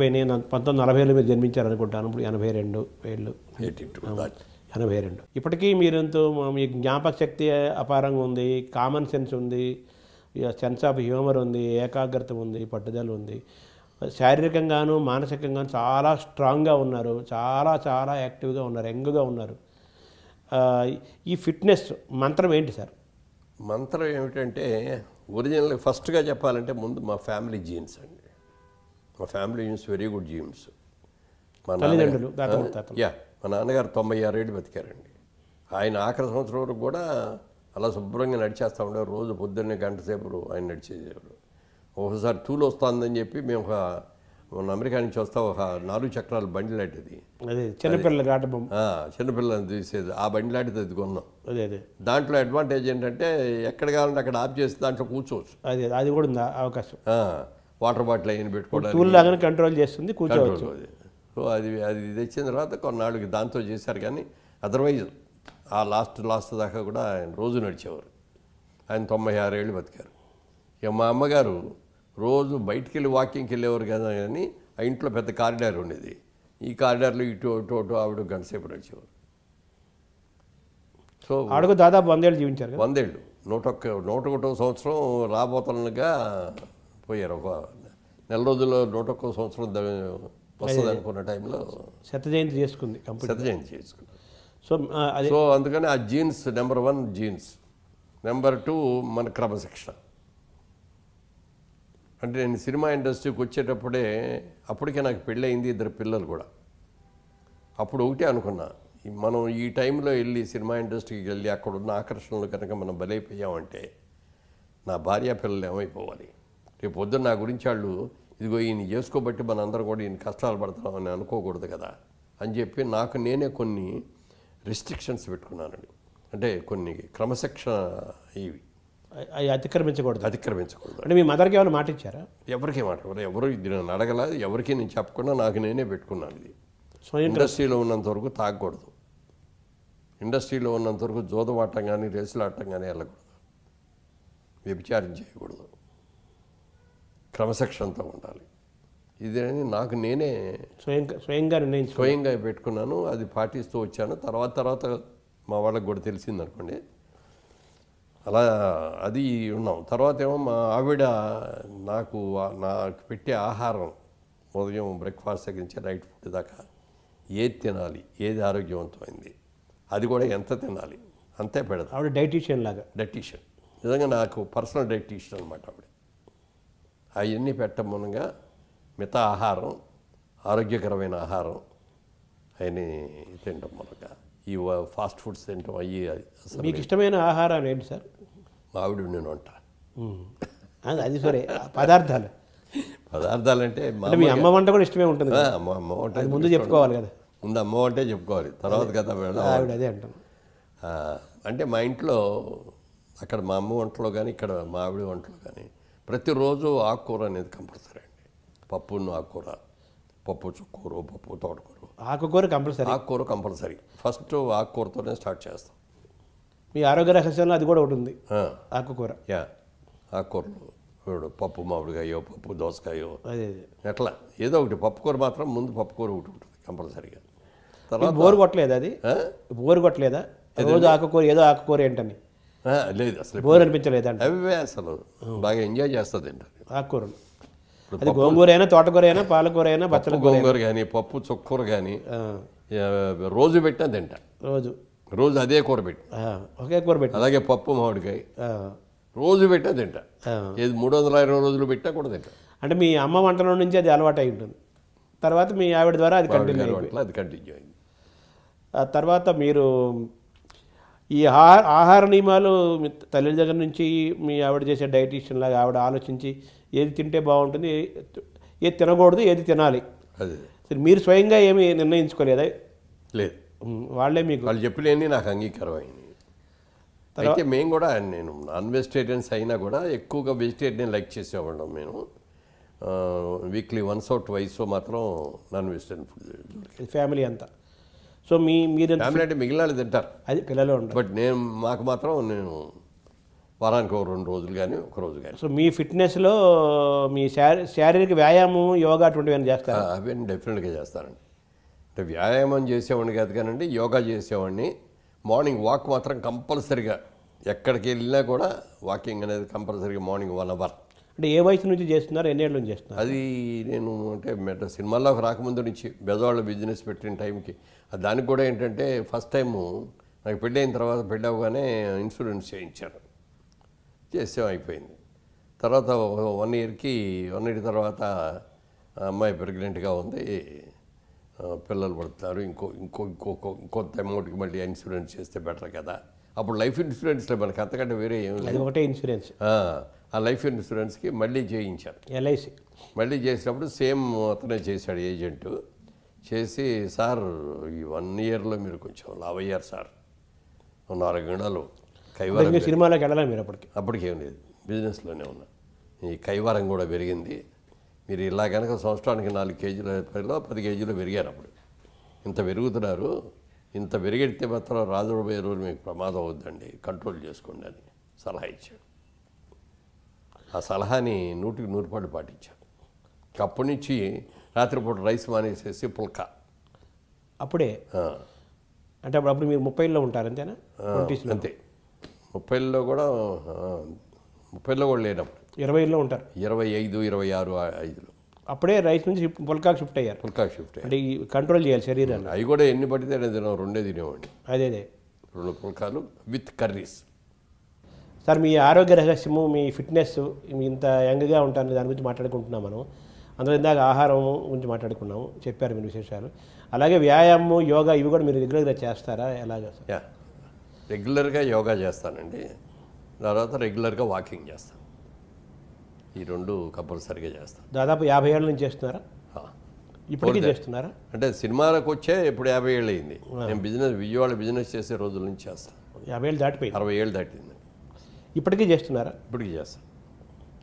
నేను 1940లో మీరు జన్మించారనుకుంటాను. ఇప్పుడు 82 ఏళ్ళు. 82. ఇప్పటికీ మీరెంతో మీ జ్ఞాపక శక్తి అపారంగా ఉంది, కామన్ సెన్స్ ఉంది, సెన్స్ ఆఫ్ హ్యూమర్ ఉంది, ఏకాగ్రత ఉంది, పట్టుదల ఉంది. శారీరకంగాను మానసికంగాను చాలా స్ట్రాంగ్గా ఉన్నారు, చాలా చాలా యాక్టివ్గా ఉన్నారు, యంగ్గా ఉన్నారు. ఈ ఫిట్నెస్ మంత్రం ఏంటి సార్? మంత్రం ఏమిటంటే ఒరిజినల్ ఫస్ట్గా చెప్పాలంటే ముందు మా ఫ్యామిలీ జీన్స్ అండి. మా family genes very good jeans. మా తల్లిదండ్రులు మా నాన్నగారు 96 ఏళ్ళు బతికారండి. ఆయన ఆఖరి సంవత్సరం వరకు కూడా అలా శుభ్రంగా నడిచేస్తూ ఉండేవారు. రోజు పొద్దున్నే గంట సేపు ఆయన నడిచేసేవారు. ఒకసారి తూలు వస్తుందని చెప్పి మేము మన అమెరికా నుంచి వస్తా ఒక 4 చక్రాల బండి లాంటిది, అదే చిన్నపిల్లల చిన్నపిల్లలని తీసేది, ఆ బండి లాంటిది అది కొన్నాం. అదే దాంట్లో అడ్వాంటేజ్ ఏంటంటే ఎక్కడ కావాలంటే అక్కడ ఆఫ్ చేసి దాంట్లో కూర్చోవచ్చు. అది కూడా ఉందా అవకాశం? వాటర్ బాటిల్ అయిన పెట్టుకోవడానికి కంట్రోల్ చేస్తుంది, కూర్చోవచ్చు. సో అది తెచ్చిన తర్వాత కొన్నాళ్ళకి దాంతో చేశారు. కానీ అదర్వైజ్ ఆ లాస్ట్ దాకా కూడా ఆయన రోజు నడిచేవారు. ఆయన 96 ఏళ్ళు బతికారు. ఇక మా అమ్మగారు రోజు బయటికి వెళ్ళి వాకింగ్కి వెళ్ళేవారు కదా, కానీ ఆ ఇంట్లో పెద్ద కారిడార్ ఉండేది. ఈ కారిడార్లో ఇటు ఆవిడ గంట సేపు నడిచేవారు. సో ఆవిడకు దాదాపు 100 ఏళ్ళు జీవించారు. 100 ఏళ్ళు 101వ సంవత్సరం రాబోతున్నగా పోయారు. ఒక నెల రోజుల్లో 101వ సంవత్సరం వస్తుంది అనుకున్న టైంలో శత జయంతి చేసుకుంది. సో అందుకని ఆ జీన్స్ నెంబర్ 1 జీన్స్. నెంబర్ 2 మన క్రమశిక్షణ. అంటే నేను సినిమా ఇండస్ట్రీకి వచ్చేటప్పుడే అప్పటికే నాకు పెళ్ళయింది, 2 పిల్లలు కూడా. అప్పుడు ఒకటే అనుకున్నా, మనం ఈ టైంలో వెళ్ళి సినిమా ఇండస్ట్రీకి వెళ్ళి అక్కడ ఉన్న ఆకర్షణలు కనుక మనం బలైపోయామంటే నా భార్య పిల్లలు ఏమైపోవాలి? రేపు పొద్దున్న నా గురించి వాళ్ళు ఇదిగో ఈయన చేసుకోబట్టి మనందరం కూడా ఈయన కష్టాలు పడుతున్నామని అనుకోకూడదు కదా అని చెప్పి నాకు నేనే కొన్ని రిస్ట్రిక్షన్స్ పెట్టుకున్నానండి. అంటే కొన్ని క్రమశిక్షణ ఇవి అతిక్రమించకూడదు. అంటే మీ మదర్కి ఏమైనా మాట ఇచ్చారా? ఎవరికీ మాట ఎవరు ఇది నన్ను అడగలేదు, ఎవరికి నేను చెప్పకుండా నాకు నేనే పెట్టుకున్నాను. ఇది ఇండస్ట్రీలో ఉన్నంత వరకు తాగకూడదు, ఇండస్ట్రీలో ఉన్నంత వరకు జోదవాటం కానీ రేసులాటం కానీ వెళ్ళకూడదు, వ్యభిచారం చేయకూడదు, క్రమశిక్షణతో ఉండాలి. ఇదేని నాకు నేనే స్వయంగా పెట్టుకున్నాను. అది పాటిస్తూ వచ్చాను. తర్వాత మా వాళ్ళకి కూడా తెలిసిందనుకోండి, అలా అది ఉన్నాం. తర్వాత ఏమో మా ఆవిడ నాకు పెట్టే ఆహారం ఉదయం బ్రేక్ఫాస్ట్ దగ్గర నుంచి నైట్ ఫుడ్ దాకా ఏది తినాలి, ఏది ఆరోగ్యవంతమైంది, అది కూడా ఎంత తినాలి అంతే పెడతాను. ఆవిడ డైటీషియన్ నిజంగా నాకు పర్సనల్ డైటీషియన్ అనమాట ఆవిడ. అవన్నీ పెట్టమునగా మిగతా ఆహారం, ఆరోగ్యకరమైన ఆహారం అవన్నీ తింటాం. మనగా ఈ ఫాస్ట్ ఫుడ్స్ తింటాం అయ్యి. మీకు ఇష్టమైన ఆహారం ఏంటి సార్? మావిడి నేను వంట. అది సరే, పదార్థాలు అంటే మీ అమ్మ వంట కూడా ఇష్టమే ఉంటుంది. అమ్మ వంట ముందు చెప్పుకోవాలి కదా, ముందు అమ్మ వంటే చెప్పుకోవాలి, తర్వాత కదా అదే అంటాను. అంటే మా ఇంట్లో అక్కడ మా అమ్మ వంటలో కానీ ఇక్కడ మా ఆవిడ వంటలో కానీ ప్రతిరోజు ఆకుకూర అనేది కంపల్సరీ అండి. ఆకుకూర, పప్పు చుక్కూర, పప్పు తోటకూర, ఆకుకూర కంపల్సరీ. ఫస్ట్ ఆకుకూరతోనే స్టార్ట్ చేస్తాం. మీ ఆరోగ్య రహస్యంలో అది కూడా ఒకటి ఉంది, ఆకుకూర. ఆకుకూరలు పప్పు మామిడికాయో, పప్పు దోసకాయో, ఎట్లా ఏదో ఒకటి. పప్పుకూర మాత్రం ముందు పప్పుకూర ఒకటి ఉంటుంది కంపల్సరీగా. తర్వాత బోరు కొట్టలేదా? అది బోరు కొట్టలేదా? రోజు ఆకుకూర ఏదో ఆకుకూర ఏంటని లేదు, అసలు బోర్ అనిపించలేదండి. అవే అసలు బాగా ఎంజాయ్ చేస్తుంది ఏంటని ఆకుకూరలు. అది గోంగూర అయినా, తోటకూర అయినా, పాలకూర అయినా, బచ్చల గోంగూర కానీ, పప్పు చుక్కూర కానీ రోజు పెట్టినా తింటా. రోజు అదే కూర పెట్టి, ఒకే కూర పెట్టి, అలాగే పప్పు మామిడికాయ రోజు పెట్టినా తింటా. ఏది 320 రోజులు పెట్టినా కూడా తింటా. అంటే మీ అమ్మ వంటలో నుంచి అది అలవాటు అయి ఉంటుంది. తర్వాత మీ ఆవిడ ద్వారా అది కంటిన్యూ అయింది. తర్వాత మీరు ఈ ఆహార నియమాలు తల్లి దగ్గర నుంచి మీ ఆవిడ చేసే డైటీషియన్ లాగా ఆవిడ ఆలోచించి ఏది తింటే బాగుంటుంది, ఏది తినకూడదు, ఏది తినాలి, అదే మీరు స్వయంగా ఏమి నిర్ణయించుకోలేదా? లేదు, వాళ్ళే మీకు వాళ్ళు చెప్పలేని నాకు అంగీకారం అయింది. అయితే మేము కూడా, నేను నాన్ వెజిటేరియన్స్ అయినా కూడా ఎక్కువగా వెజిటేరియన్ లైక్ చేసేవాళ్ళం. మేము వీక్లీ వన్స్ ఆర్ ట్వైస్ మాత్రం నాన్ వెజిటేరియన్ ఫుడ్ ఫ్యామిలీ అంతా. సో మీరు ఫ్యామిలీ అంటే మిగిలిన తింటారు, అది పిల్లలు ఉంటారు. బట్ మాకు మాత్రం నేను వారానికి 2 రోజులు కానీ 1 రోజు కానీ. సో మీ ఫిట్నెస్లో మీ శారీరక వ్యాయామం యోగా అటువంటివి ఏమైనా చేస్తారా? అవన్నీ డెఫినెట్గా చేస్తానండి. అంటే వ్యాయామం చేసేవాడిని కాదు కానండి, యోగా చేసేవాడిని. మార్నింగ్ వాక్ మాత్రం కంపల్సరిగా ఎక్కడికి వెళ్ళినా కూడా వాకింగ్ అనేది కంపల్సరీగా మార్నింగ్ 1 అవర్. అంటే ఏ వయసు నుంచి చేస్తున్నారు, ఎన్ని ఏళ్ళ నుంచి చేస్తున్నారు? అది నేను అంటే సినిమాల్లోకి రాకముందు నుంచి బెజవాళ్ళ బిజినెస్ పెట్టిన టైంకి దానికి కూడా ఏంటంటే ఫస్ట్ టైము నాకు పెళ్ళి అయిన తర్వాత పెళ్ళి అవ్వగానే ఇన్సూరెన్స్ చేయించారు. చేసాం, అయిపోయింది. తర్వాత 1 ఇయర్ తర్వాత అమ్మాయి ప్రెగ్నెంట్గా ఉంది, పిల్లలు పడుతున్నారు, ఇంకొంత అమౌంట్కి మళ్ళీ ఇన్సూరెన్స్ చేస్తే బెటర్ కదా. అప్పుడు లైఫ్ ఇన్సూరెన్స్లో మనకి అంతకంటే వేరే ఏం లేదు, ఒకటే ఇన్సూరెన్స్. ఆ లైఫ్ ఇన్సూరెన్స్కి మళ్ళీ చేయించారు. ఎల్ఐసి మళ్ళీ చేసినప్పుడు సేమ్ అతనే చేశాడు ఏజెంటు. చేసి సార్ ఈ 1 ఇయర్లో మీరు కొంచెం లావ్ అయ్యారు సార్, 4 గంటలు కైవారం. సినిమాలోకి వెళ్ళాలి మీరు అప్పటికేం లేదు, బిజినెస్లోనే ఉన్నా. ఈ కైవారం కూడా పెరిగింది. మీరు ఇలా కనుక సంవత్సరానికి 4 కేజీల 10 కేజీలు పెరిగారు. అప్పుడు ఇంత పెరుగుతున్నారు, ఇంత పెరిగితే మాత్రం రాజుపోయే రోజు మీకు ప్రమాదం అవుద్దండి, కంట్రోల్ చేసుకోండి అని సలహా ఇచ్చాడు. ఆ సలహాని 100కి 100 పాటించాడు. అప్పటి నుంచి రాత్రిపూట రైస్ మానేసేసి పుల్కా. అప్పుడే అంటే అప్పుడు మీరు 30లో ఉంటారు అంతేనా? అంతే, 30లో కూడా 30లో కూడా లేనప్పుడు 20లో ఉంటారు. 25, 26, 5లో అప్పుడే రైస్ నుంచి పుల్కాకి షిఫ్ట్ అయ్యారు. పుల్కాకి షిఫ్ట్ అయ్యారు. అంటే ఈ కంట్రోల్ చేయాలి శరీరాన్ని. అవి కూడా ఎన్ని పడితే నేను 2 తినేవాడిని. అదే 2 పుల్కాలు విత్ కర్రీస్. సార్ మీ ఆరోగ్య రహస్యము, మీ ఫిట్నెస్, మీ ఇంత యంగ్గా ఉంటారని దాని గురించి మాట్లాడుకుంటున్నాం మనం. అందులో ఇందాక ఆహారం గురించి మాట్లాడుకున్నాము, చెప్పారు మీరు విశేషాలు. అలాగే వ్యాయామం, యోగా ఇవి కూడా మీరు రెగ్యులర్గా చేస్తారా, ఎలాగా సార్? రెగ్యులర్గా యోగా చేస్తానండి, తర్వాత రెగ్యులర్గా వాకింగ్ చేస్తాను. ఈ 2 కంపల్సరీగా చేస్తాను. దాదాపు 50 ఏళ్ళ నుంచి చేస్తున్నారా? ఇప్పటికీ చేస్తున్నారా? అంటే సినిమాలకు వచ్చే ఇప్పుడు 50 ఏళ్ళు అయింది. నేను విజయవాడ బిజినెస్ చేసే రోజుల నుంచి చేస్తాను. 50 ఏళ్ళు దాటిపోయి 60 ఏళ్ళు దాటింది. ఇప్పటికీ చేస్తున్నారా? ఇప్పటికీ చేస్తాను.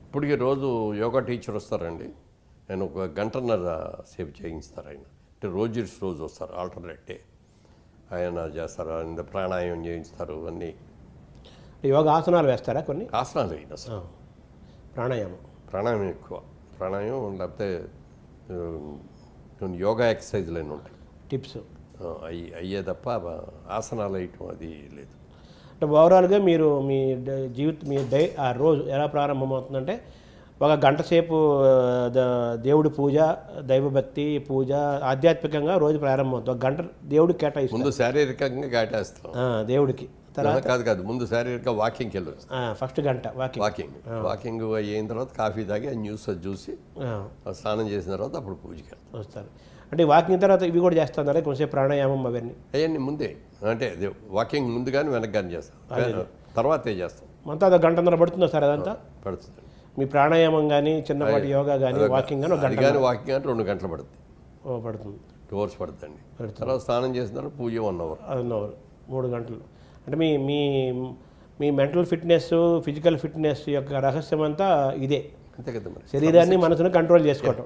ఇప్పటికీ రోజు యోగా టీచర్ వస్తారండి, నేను 1 గంటన్నర సేపు చేయిస్తారు ఆయన. అంటే రోజు వస్తారు, ఆల్టర్నేట్ డే ఆయన చేస్తారు. ఆయన ప్రాణాయామం చేయిస్తారు. అన్నీ యోగా ఆసనాలు వేస్తారా? కొన్ని ఆసనాలు అయినా సార్, ప్రాణాయామం ఎక్కువ. ప్రాణాయామం లేకపోతే కొన్ని యోగా ఎక్సర్సైజ్లు అయినా ఉంటాయి, టిప్స్ అయ్యే తప్ప ఆసనాలు వేయటం అది లేదు. అంటే ఓవరాల్గా మీరు మీ మీ ఆ రోజు ఎలా ప్రారంభమవుతుందంటే, 1 గంట సేపు దేవుడి పూజ, దైవభక్తి పూజ, ఆధ్యాత్మికంగా రోజు ప్రారంభమవుతుంది. 1 గంట దేవుడికి కేటాయిస్తాం. ముందు శారీరకంగా కేటాయిస్తాం దేవుడికి. తర్వాత కాదు, ముందు శారీరక వాకింగ్కి వెళ్ళి ఫస్ట్ గంట వాకింగ్ అయిన తర్వాత కాఫీ తాగి ఆ న్యూస్ చూసి స్నానం చేసిన తర్వాత అప్పుడు పూజకి వస్తారు. అంటే వాకింగ్ తర్వాత ఇవి కూడా చేస్తున్నారా, కొంచెం ప్రాణాయామం అవన్నీ ముందే? అంటే వాకింగ్ ముందు కానీ వెనక్కి కానీ చేస్తాం, తర్వాతే చేస్తాం. మొత్తం 1 గంటన్నర పడుతుందా సార్? అదంతా పడుతుంది. మీ ప్రాణాయామం కానీ, చిన్నపాటి యోగా కానీ, వాకింగ్ కానీ 1 గంట కానీ వాకింగ్ అంటే 2 గంటలు పడుతుంది. పడుతుంది, 2 hours పడుతుందండి. తర్వాత స్నానం చేసిన తర్వాత పూజ 1 hour. 1 hour, 3 గంటలు. అంటే మీ మెంటల్ ఫిట్నెస్, ఫిజికల్ ఫిట్నెస్ యొక్క రహస్యం అంతా ఇదే, అంతే కదా మరి. శరీరాన్ని మనసును కంట్రోల్ చేసుకోవటం.